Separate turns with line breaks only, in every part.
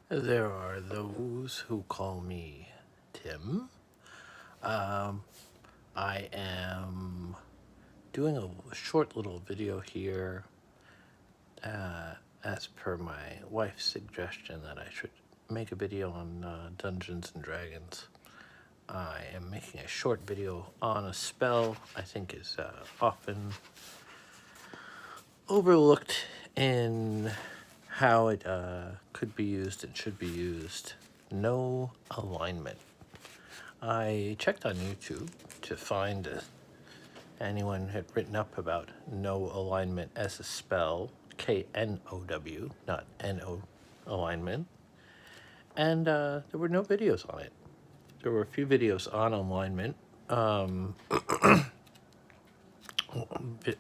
There are those who call me Tim. I am doing a short little video here as per my wife's suggestion that I should make a video on Dungeons and Dragons. I am making a short video on a spell I think is often overlooked in how it could be used and should be used. No alignment. I checked on YouTube to find anyone had written up about no alignment as a spell, K-N-O-W, not N-O alignment, and there were no videos on it. There were a few videos on alignment,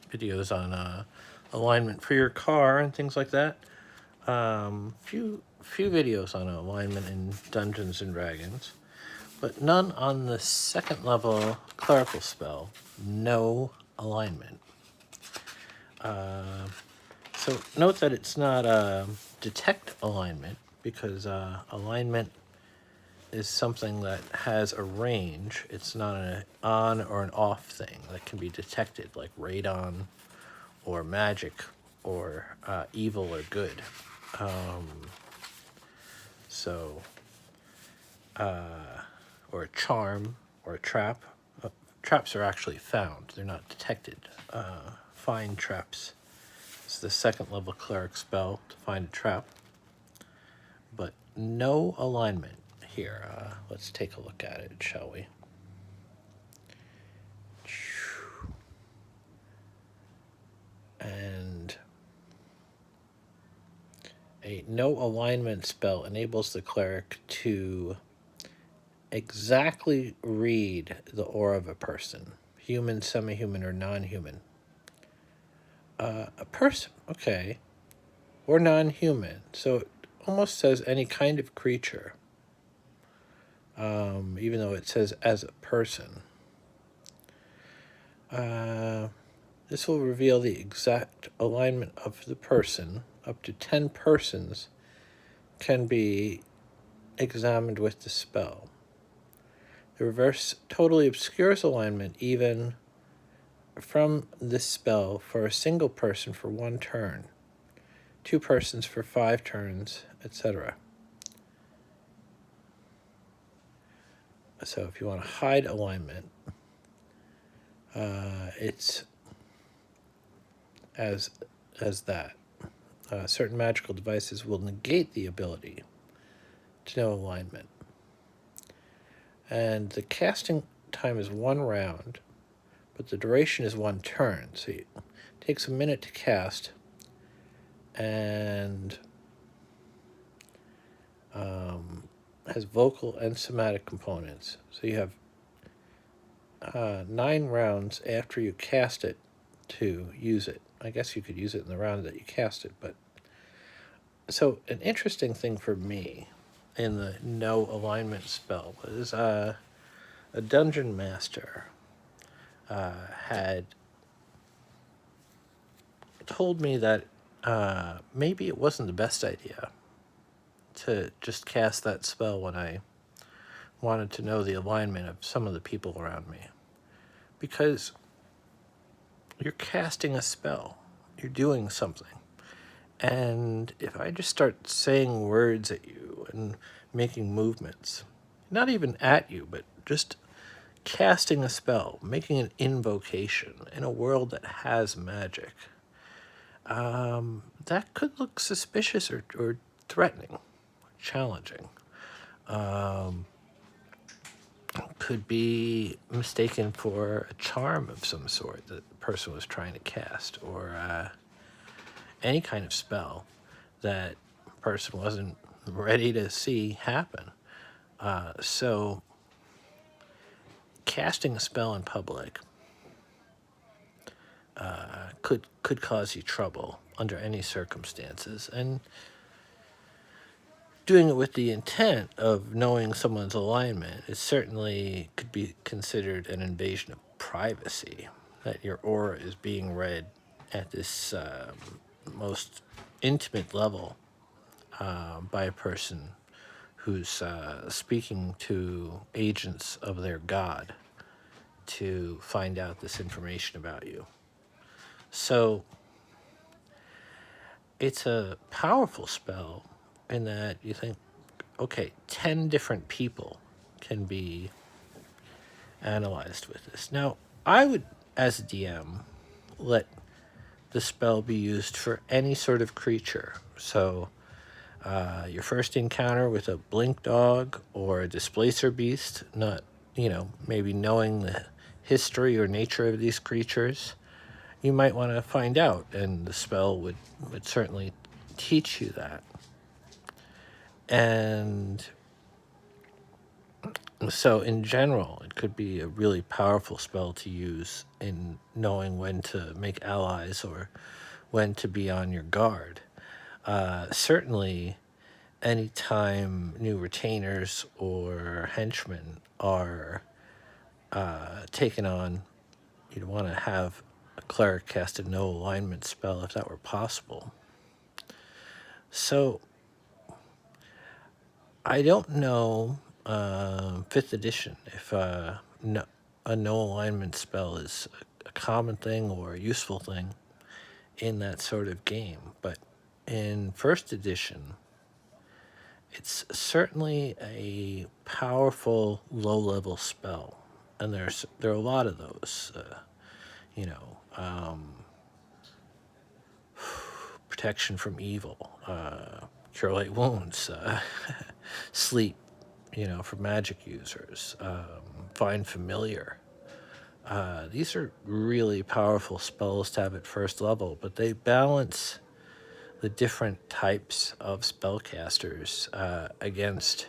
videos on alignment for your car and things like that. Few videos on alignment in Dungeons and Dragons, but none on the second level clerical spell, no alignment. So note that it's not detect alignment, because alignment is something that has a range. It's not an on or an off thing that can be detected, like radon or magic or evil or good. Or a charm or a trap. Traps are actually found, they're not detected. Find traps. It's the second level cleric spell to find a trap, but no alignment here. Let's take a look at it, shall we? And a no alignment spell enables the cleric to exactly read the aura of a person, human, semi-human, or non-human. A person, okay, or non-human. So it almost says any kind of creature, even though it says as a person. This will reveal the exact alignment of the person. Up to 10 persons can be examined with the spell. The reverse totally obscures alignment even from this spell for a single person for 1 turn, 2 persons for 5 turns, etc. So if you want to hide alignment, it's as that. Certain magical devices will negate the ability to know alignment. And the casting time is 1 round, but the duration is 1 turn. So it takes a minute to cast, and has vocal and somatic components. So you have 9 rounds after you cast it to use it. I guess you could use it in the round that you cast it, but so an interesting thing for me in the no alignment spell was a dungeon master had told me that maybe it wasn't the best idea to just cast that spell when I wanted to know the alignment of some of the people around me, because you're casting a spell, you're doing something, and if I just start saying words at you and making movements, not even at you, but just casting a spell, making an invocation in a world that has magic, that could look suspicious or threatening, challenging. Could be mistaken for a charm of some sort that the person was trying to cast, or any kind of spell that the person wasn't ready to see happen. So casting a spell in public could cause you trouble under any circumstances, and doing it with the intent of knowing someone's alignment is certainly could be considered an invasion of privacy, that your aura is being read at this most intimate level. by a person who's speaking to agents of their god to find out this information about you. So it's a powerful spell in that you think, okay, 10 different people can be analyzed with this. Now, I would, as a DM, let the spell be used for any sort of creature. So, your first encounter with a blink dog or a displacer beast, not, maybe knowing the history or nature of these creatures, you might want to find out, and the spell would certainly teach you that. And so, in general, it could be a really powerful spell to use in knowing when to make allies or when to be on your guard. Certainly, anytime new retainers or henchmen are taken on, you'd want to have a cleric cast a no alignment spell if that were possible. So, I don't know, 5th edition, if a no alignment spell is a common thing or a useful thing in that sort of game. But in 1st edition, it's certainly a powerful low-level spell. And there are a lot of those, protection from evil, cure light wounds, sleep, for magic users, find familiar. These are really powerful spells to have at first level, but they balance the different types of spellcasters against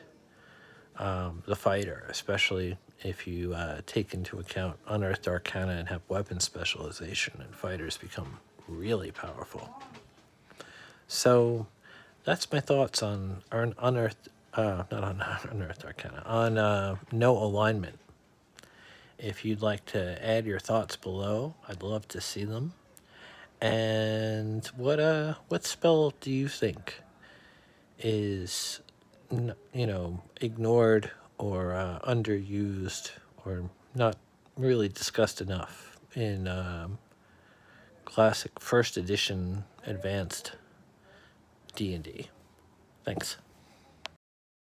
the fighter, especially if you take into account unearthed arcana and have weapon specialization, and fighters become really powerful. So that's my thoughts on unearthed, not on unearthed arcana, on no alignment. If you'd like to add your thoughts below, I'd love to see them. And what spell do you think is, ignored or underused or not really discussed enough in classic 1st edition advanced D&D? Thanks.